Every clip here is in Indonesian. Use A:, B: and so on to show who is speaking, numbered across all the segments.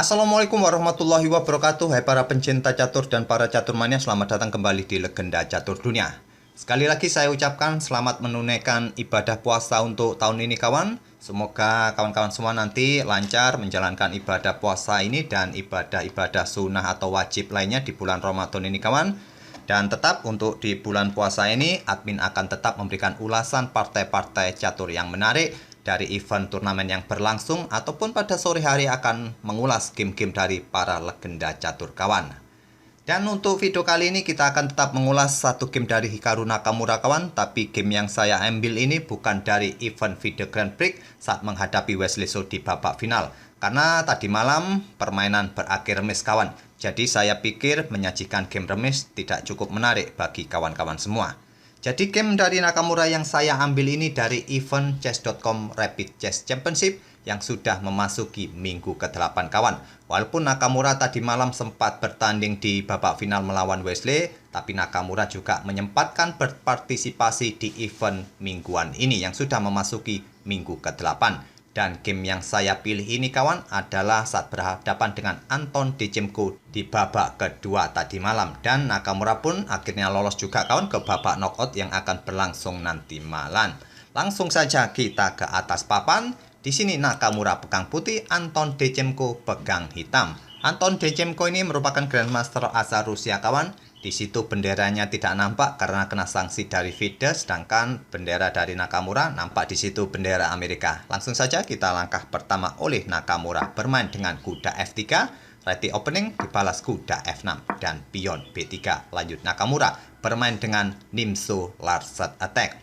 A: Assalamualaikum warahmatullahi wabarakatuh. Hai para pencinta catur dan para caturmania, selamat datang kembali di Legenda Catur Dunia. Sekali lagi saya ucapkan selamat menunaikan ibadah puasa untuk tahun ini kawan. Semoga kawan-kawan semua nanti lancar menjalankan ibadah puasa ini dan ibadah-ibadah sunnah atau wajib lainnya di bulan Ramadan ini kawan. Dan tetap untuk di bulan puasa ini, admin akan tetap memberikan ulasan partai-partai catur yang menarik dari event turnamen yang berlangsung, ataupun pada sore hari akan mengulas game-game dari para legenda catur kawan. Dan untuk video kali ini kita akan tetap mengulas satu game dari Hikaru Nakamura kawan. Tapi game yang saya ambil ini bukan dari event video Grand Prix saat menghadapi Wesley So di babak final, karena tadi malam permainan berakhir remis kawan. Jadi saya pikir menyajikan game remis tidak cukup menarik bagi kawan-kawan semua. Jadi game dari Nakamura yang saya ambil ini dari event Chess.com Rapid Chess Championship yang sudah memasuki minggu ke-8 kawan. Walaupun Nakamura tadi malam sempat bertanding di babak final melawan Wesley, tapi Nakamura juga menyempatkan berpartisipasi di event mingguan ini yang sudah memasuki minggu ke-8. Dan game yang saya pilih ini kawan adalah saat berhadapan dengan Anton Dechenko di babak kedua tadi malam. Dan Nakamura pun akhirnya lolos juga kawan ke babak knockout yang akan berlangsung nanti malam. Langsung saja kita ke atas papan. Di sini Nakamura pegang putih, Anton Dechenko pegang hitam. Anton Dechenko ini merupakan Grandmaster asal Rusia kawan. Di situ benderanya tidak nampak karena kena sanksi dari FIDE, sedangkan bendera dari Nakamura nampak di situ bendera Amerika. Langsung saja kita langkah pertama oleh Nakamura bermain dengan kuda F3, ready opening dibalas kuda F6 dan pion B3. Lanjut Nakamura bermain dengan Nimzo Larset Attack.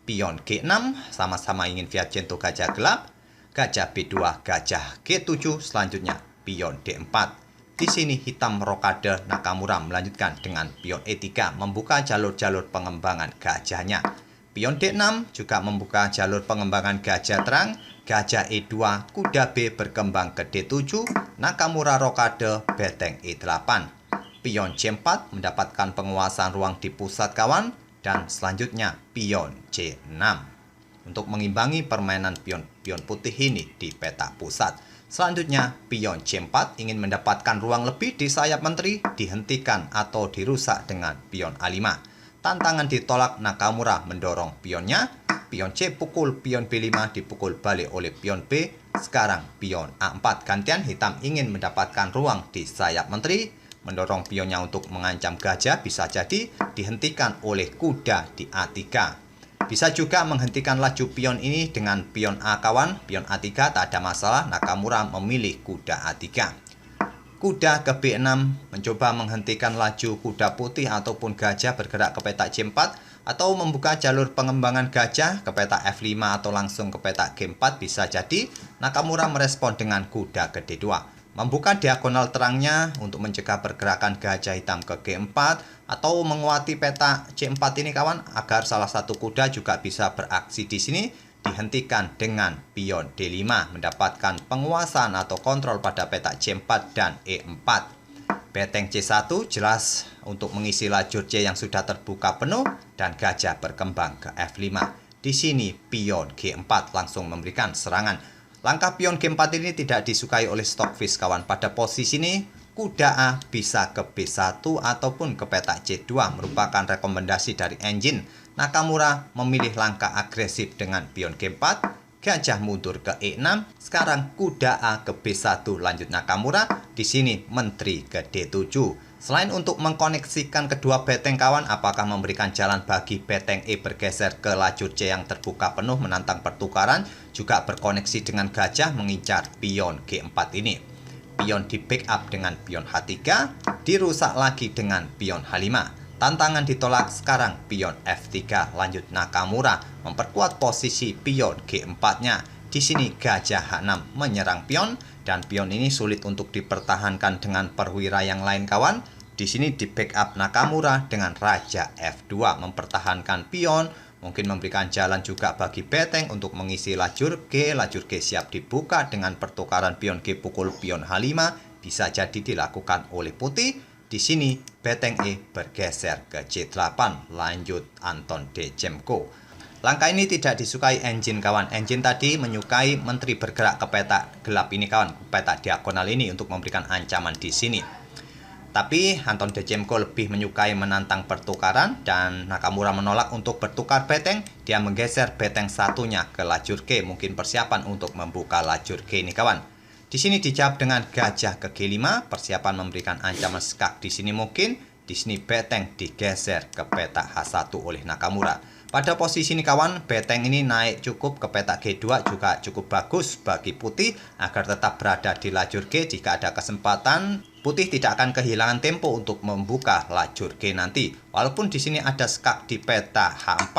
A: Pion G6 sama-sama ingin via Gento gajah gelap, gajah B2, gajah G7, selanjutnya pion D4. Di sini hitam rokade Nakamura melanjutkan dengan pion E3 membuka jalur-jalur pengembangan gajahnya. Pion D6 juga membuka jalur pengembangan gajah terang, gajah E2, kuda B berkembang ke D7, Nakamura rokade beteng E8. Pion C4 mendapatkan penguasaan ruang di pusat kawan, dan selanjutnya pion C6 untuk mengimbangi permainan pion-pion putih ini di peta pusat. Selanjutnya, pion C4 ingin mendapatkan ruang lebih di sayap menteri, dihentikan atau dirusak dengan pion A5. Tantangan ditolak, Nakamura mendorong pionnya. Pion C pukul pion B5 dipukul balik oleh pion B. Sekarang pion A4, gantian hitam ingin mendapatkan ruang di sayap menteri. Mendorong pionnya untuk mengancam gajah bisa jadi dihentikan oleh kuda di A3. Bisa juga menghentikan laju pion ini dengan pion A kawan, pion A3 tak ada masalah, Nakamura memilih kuda A3. Kuda ke B6 mencoba menghentikan laju kuda putih ataupun gajah bergerak ke peta C4, atau membuka jalur pengembangan gajah ke peta F5 atau langsung ke peta G4 bisa jadi. Nakamura merespon dengan kuda ke D2. Membuka diagonal terangnya untuk mencegah pergerakan gajah hitam ke G4 atau menguati peta C4 ini kawan agar salah satu kuda juga bisa beraksi di sini. Dihentikan dengan pion D5 mendapatkan penguasaan atau kontrol pada peta C4 dan E4. Beteng C1 jelas untuk mengisi lajur C yang sudah terbuka penuh dan gajah berkembang ke F5. Di sini pion G4 langsung memberikan serangan. Langkah pion G4 ini tidak disukai oleh Stockfish kawan. Pada posisi ini kuda A bisa ke B1 ataupun ke peta C2 merupakan rekomendasi dari engine. Nakamura memilih langkah agresif dengan pion G4, gajah mundur ke E6. Sekarang kuda A ke B1 lanjut Nakamura. Di sini menteri ke D7. Selain untuk mengkoneksikan kedua beteng kawan, apakah memberikan jalan bagi beteng E bergeser ke lajur C yang terbuka penuh menantang pertukaran, juga berkoneksi dengan gajah mengincar pion G4 ini. Pion di backup dengan pion H3, dirusak lagi dengan pion H5. Tantangan ditolak, sekarang pion F3 lanjut Nakamura memperkuat posisi pion G4-nya. Di sini gajah H6 menyerang pion dan pion ini sulit untuk dipertahankan dengan perwira yang lain kawan. Di sini di backup Nakamura dengan raja F2 mempertahankan pion, mungkin memberikan jalan juga bagi beteng untuk mengisi lajur G. Lajur G siap dibuka dengan pertukaran pion G pukul pion H5 bisa jadi dilakukan oleh putih. Di sini beteng E bergeser ke C8 lanjut Anton Dechenko. Langkah ini tidak disukai Engine kawan. Engine tadi menyukai menteri bergerak ke peta gelap ini kawan, peta diagonal ini untuk memberikan ancaman di sini. Tapi Anton Dejemko lebih menyukai menantang pertukaran dan Nakamura menolak untuk bertukar beteng. Dia menggeser beteng satunya ke lajur G, mungkin persiapan untuk membuka lajur G ini kawan. Di sini dijawab dengan gajah ke G5, persiapan memberikan ancaman skak di sini mungkin. Di sini beteng digeser ke peta H1 oleh Nakamura. Pada posisi ini kawan, beteng ini naik cukup ke peta G2 juga cukup bagus bagi putih agar tetap berada di lajur G. Jika ada kesempatan, putih tidak akan kehilangan tempo untuk membuka lajur G nanti. Walaupun di sini ada skak di peta H4,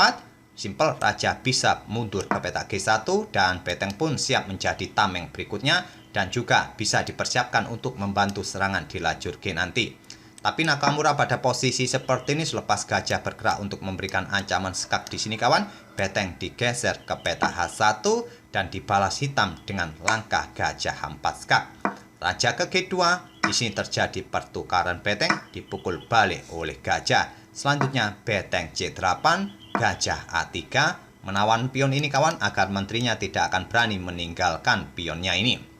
A: simpel raja bisa mundur ke peta G1 dan beteng pun siap menjadi tameng berikutnya dan juga bisa dipersiapkan untuk membantu serangan di lajur G nanti. Tapi Nakamura pada posisi seperti ini selepas gajah bergerak untuk memberikan ancaman skak di sini kawan, beteng digeser ke peta H1 dan dibalas hitam dengan langkah gajah H4 skak. Raja ke G2, di sini terjadi pertukaran beteng dipukul balik oleh gajah. Selanjutnya beteng C8, gajah A3 menawan pion ini kawan agar menterinya tidak akan berani meninggalkan pionnya ini.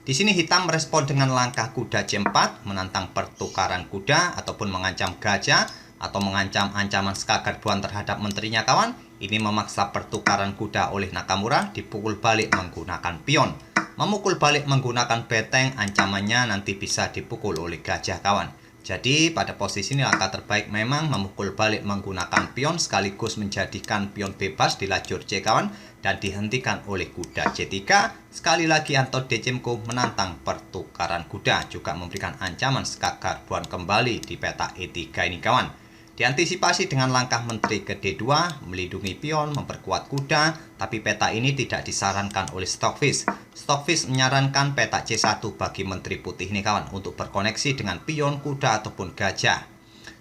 A: Di sini hitam merespon dengan langkah kuda C4 menantang pertukaran kuda ataupun mengancam gajah atau mengancam ancaman skak garbuan terhadap menterinya kawan. Ini memaksa pertukaran kuda oleh Nakamura dipukul balik menggunakan pion. Memukul balik menggunakan beteng ancamannya nanti bisa dipukul oleh gajah kawan. Jadi pada posisi ini langkah terbaik memang memukul balik menggunakan pion sekaligus menjadikan pion bebas di lajur C kawan dan dihentikan oleh kuda C3. Sekali lagi Anton Dejemko menantang pertukaran kuda juga memberikan ancaman skak garbuan kembali di peta E3 ini kawan. Diantisipasi dengan langkah menteri ke D2, melindungi pion, memperkuat kuda, tapi peta ini tidak disarankan oleh Stockfish. Stockfish menyarankan peta C1 bagi menteri putih ini kawan untuk berkoneksi dengan pion, kuda, ataupun gajah.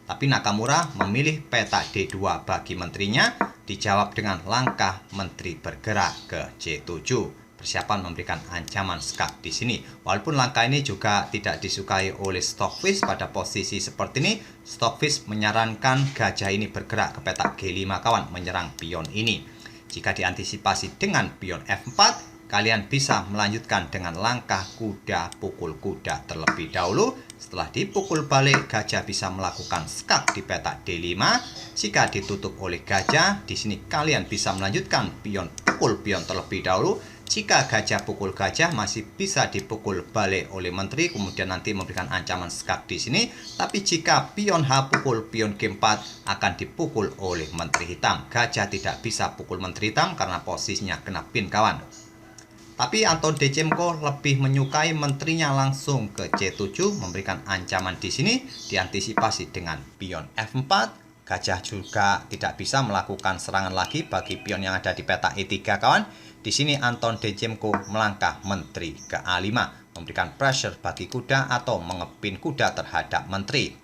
A: Tapi Nakamura memilih peta D2 bagi menterinya, dijawab dengan langkah menteri bergerak ke C7. Persiapan memberikan ancaman skak di sini. Walaupun langkah ini juga tidak disukai oleh Stockfish pada posisi seperti ini, Stockfish menyarankan gajah ini bergerak ke peta G5 kawan, menyerang pion ini. Jika diantisipasi dengan pion F4, kalian bisa melanjutkan dengan langkah kuda pukul kuda terlebih dahulu. Setelah dipukul balik, gajah bisa melakukan skak di peta D5. Jika ditutup oleh gajah, di sini kalian bisa melanjutkan pion pukul pion terlebih dahulu. Jika gajah pukul gajah masih bisa dipukul balik oleh menteri, kemudian nanti memberikan ancaman skak di sini. Tapi jika pion H pukul pion G4 akan dipukul oleh menteri hitam. Gajah tidak bisa pukul menteri hitam karena posisinya kena pin kawan. Tapi Anton Dejemko lebih menyukai menterinya langsung ke C7 memberikan ancaman di sini diantisipasi dengan pion F4. Gajah juga tidak bisa melakukan serangan lagi bagi pion yang ada di peta E3 kawan. Di sini Anton Dejemko melangkah menteri ke A5, memberikan pressure bagi kuda atau mengepin kuda terhadap menteri.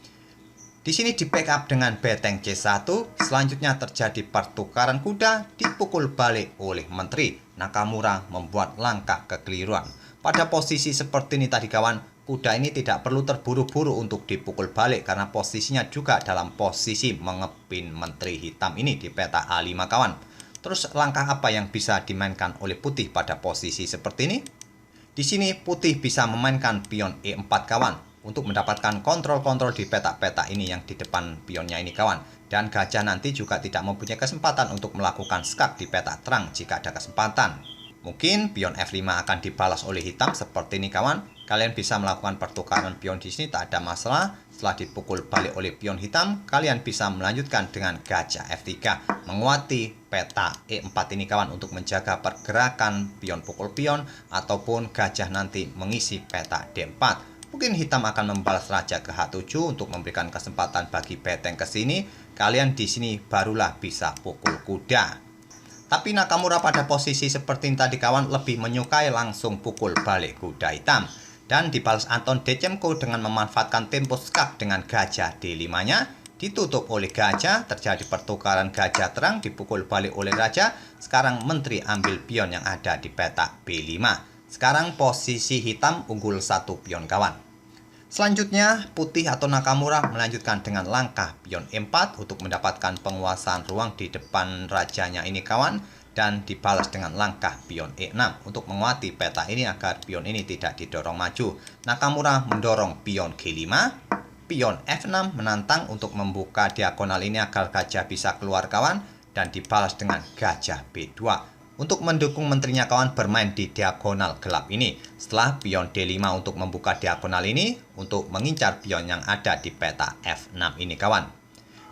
A: Di sini di backup dengan beteng C1, selanjutnya terjadi pertukaran kuda dipukul balik oleh menteri. Nakamura membuat langkah kekeliruan. Pada posisi seperti ini tadi kawan, kuda ini tidak perlu terburu-buru untuk dipukul balik karena posisinya juga dalam posisi mengepin menteri hitam ini di peta A5 kawan. Terus langkah apa yang bisa dimainkan oleh putih pada posisi seperti ini? Di sini putih bisa memainkan pion E4 kawan untuk mendapatkan kontrol-kontrol di peta-peta ini yang di depan pionnya ini kawan. Dan gajah nanti juga tidak mempunyai kesempatan untuk melakukan skak di peta terang jika ada kesempatan. Mungkin pion F5 akan dibalas oleh hitam seperti ini kawan. Kalian bisa melakukan pertukaran pion di sini tak ada masalah. Setelah dipukul balik oleh pion hitam, kalian bisa melanjutkan dengan gajah F3 menguati peta E4 ini kawan untuk menjaga pergerakan pion pukul pion ataupun gajah nanti mengisi peta D4. Mungkin hitam akan membalas raja ke H7 untuk memberikan kesempatan bagi beteng ke sini. Kalian di sini barulah bisa pukul kuda. Tapi Nakamura pada posisi seperti ini tadi kawan lebih menyukai langsung pukul balik kuda hitam. Dan dibalas Anton Dejemko dengan memanfaatkan tempo skak dengan gajah D5-nya. Ditutup oleh gajah, terjadi pertukaran gajah terang, dipukul balik oleh raja. Sekarang menteri ambil pion yang ada di peta B5. Sekarang posisi hitam unggul 1 pion kawan. Selanjutnya, putih atau Nakamura melanjutkan dengan langkah pion E4 untuk mendapatkan penguasaan ruang di depan rajanya ini kawan, dan dibalas dengan langkah pion E6 untuk menguati peta ini agar pion ini tidak didorong maju. Nakamura mendorong pion G5, pion F6 menantang untuk membuka diagonal ini agar gajah bisa keluar kawan, dan dibalas dengan gajah B2 untuk mendukung menterinya kawan bermain di diagonal gelap ini. Setelah pion D5 untuk membuka diagonal ini untuk mengincar pion yang ada di peta F6 ini kawan.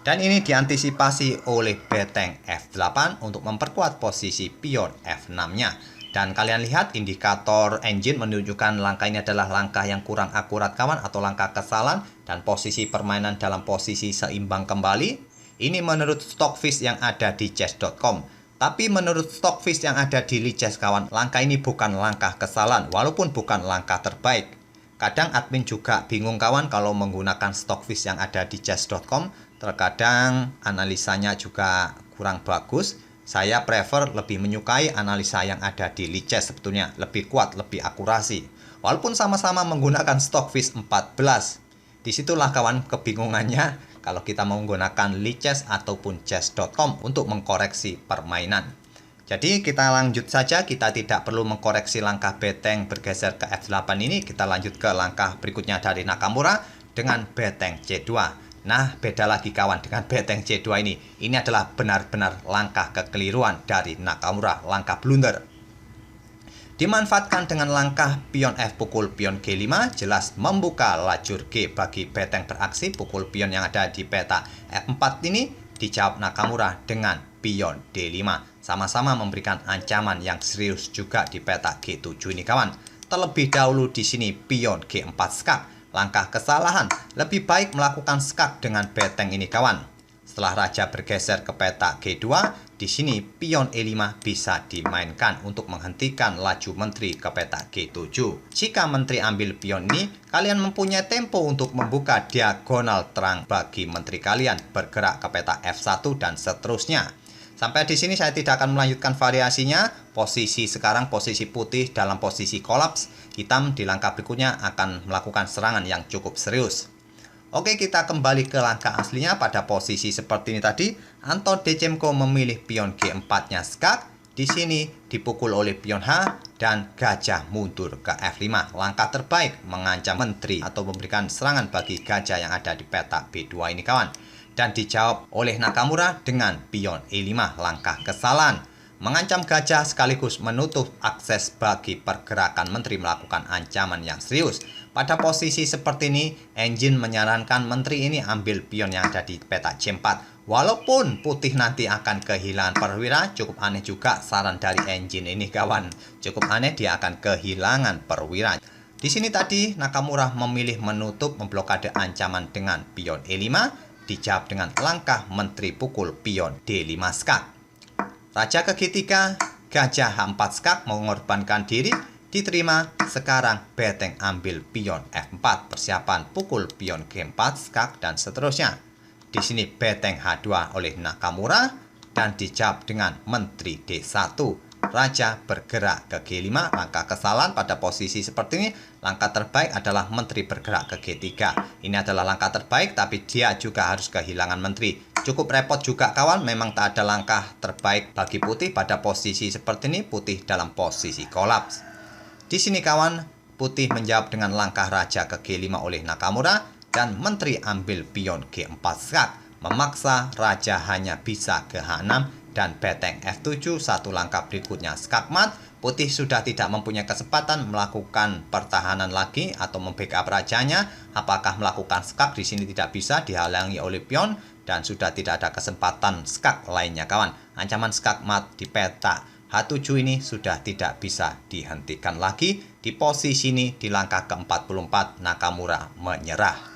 A: Dan ini diantisipasi oleh beteng F8 untuk memperkuat posisi pion F6-nya. Dan kalian lihat indikator engine menunjukkan langkah ini adalah langkah yang kurang akurat kawan, atau langkah kesalahan, dan posisi permainan dalam posisi seimbang kembali. Ini menurut Stockfish yang ada di chess.com. Tapi menurut Stockfish yang ada di Lichess kawan, langkah ini bukan langkah kesalahan, walaupun bukan langkah terbaik. Kadang admin juga bingung kawan kalau menggunakan Stockfish yang ada di chess.com. Terkadang analisanya juga kurang bagus. Saya prefer lebih menyukai analisa yang ada di Lichess sebetulnya. Lebih kuat, lebih akurasi. Walaupun sama-sama menggunakan Stockfish 14. Disitulah kawan kebingungannya kalau kita menggunakan Lichess ataupun chess.com untuk mengkoreksi permainan. Jadi kita lanjut saja, kita tidak perlu mengkoreksi langkah beteng bergeser ke F8 ini. Kita lanjut ke langkah berikutnya dari Nakamura dengan beteng C2. Nah, beda lagi kawan dengan beteng C2 ini. Ini adalah benar-benar langkah kekeliruan dari Nakamura, langkah blunder. Dimanfaatkan dengan langkah pion F pukul pion G5, jelas membuka lajur G bagi beteng beraksi. Pukul pion yang ada di peta F4 ini dijawab Nakamura dengan pion D5. Sama-sama memberikan ancaman yang serius juga di peta G7 ini kawan. Terlebih dahulu di sini pion G4 skak. Langkah kesalahan, lebih baik melakukan skak dengan beteng ini kawan. Setelah raja bergeser ke peta G2, di sini pion E5 bisa dimainkan untuk menghentikan laju menteri ke peta G7. Jika menteri ambil pion ini, kalian mempunyai tempo untuk membuka diagonal terang bagi menteri kalian bergerak ke peta F1 dan seterusnya. Sampai di sini saya tidak akan melanjutkan variasinya. Posisi sekarang posisi putih dalam posisi kolaps, hitam di langkah berikutnya akan melakukan serangan yang cukup serius. Oke, kita kembali ke langkah aslinya. Pada posisi seperti ini tadi, Anton Dechenko memilih pion G4-nya skak. Di sini dipukul oleh pion H dan gajah mundur ke F5. Langkah terbaik mengancam menteri atau memberikan serangan bagi gajah yang ada di peta B2 ini kawan. Dan dijawab oleh Nakamura dengan pion E5, langkah kesalahan. Mengancam gajah sekaligus menutup akses bagi pergerakan menteri melakukan ancaman yang serius. Pada posisi seperti ini, engine menyarankan menteri ini ambil pion yang ada di peta C4. Walaupun putih nanti akan kehilangan perwira, cukup aneh juga saran dari engine ini kawan. Cukup aneh, dia akan kehilangan perwira. Di sini tadi Nakamura memilih menutup memblokade ancaman dengan pion E5, dijawab dengan langkah menteri pukul pion D5 skak. Raja ke G3, gajah H4 skak mengorbankan diri, diterima. Sekarang beteng ambil pion F4, persiapan pukul pion G4 skak dan seterusnya. Di sini beteng H2 oleh Nakamura dan dijawab dengan menteri D1. Raja bergerak ke G5, langkah kesalahan pada posisi seperti ini. Langkah terbaik adalah menteri bergerak ke G3. Ini adalah langkah terbaik, tapi dia juga harus kehilangan menteri. Cukup repot juga kawan, memang tak ada langkah terbaik bagi putih pada posisi seperti ini. Putih dalam posisi kolaps. Di sini kawan, putih menjawab dengan langkah raja ke G5 oleh Nakamura dan menteri ambil pion G4 skak. Memaksa raja hanya bisa ke H6 dan beteng F7, satu langkah berikutnya skakmat. Putih sudah tidak mempunyai kesempatan melakukan pertahanan lagi atau membackup rajanya. Apakah melakukan skak? Di sini tidak bisa, dihalangi oleh pion dan sudah tidak ada kesempatan skak lainnya kawan. Ancaman skakmat di peta H7 ini sudah tidak bisa dihentikan lagi. Di posisi ini di langkah ke-44 Nakamura menyerah.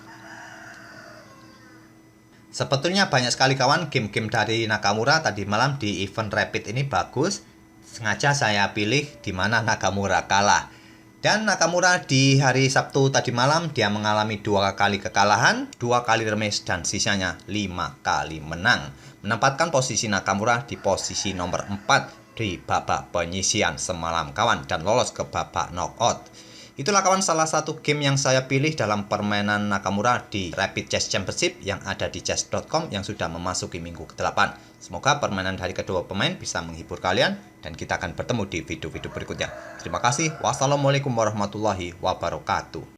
A: Sebetulnya banyak sekali kawan game-game dari Nakamura tadi malam di event Rapid ini bagus. Sengaja saya pilih di mana Nakamura kalah. Dan Nakamura di hari Sabtu tadi malam dia mengalami 2 kali kekalahan, 2 kali remis dan sisanya 5 kali menang. Menempatkan posisi Nakamura di posisi nomor 4 di babak penyisian semalam kawan dan lolos ke babak knockout. Itulah kawan salah satu game yang saya pilih dalam permainan Nakamura di Rapid Chess Championship yang ada di chess.com yang sudah memasuki minggu ke-8. Semoga permainan dari kedua pemain bisa menghibur kalian dan kita akan bertemu di video-video berikutnya. Terima kasih. Wassalamualaikum warahmatullahi wabarakatuh.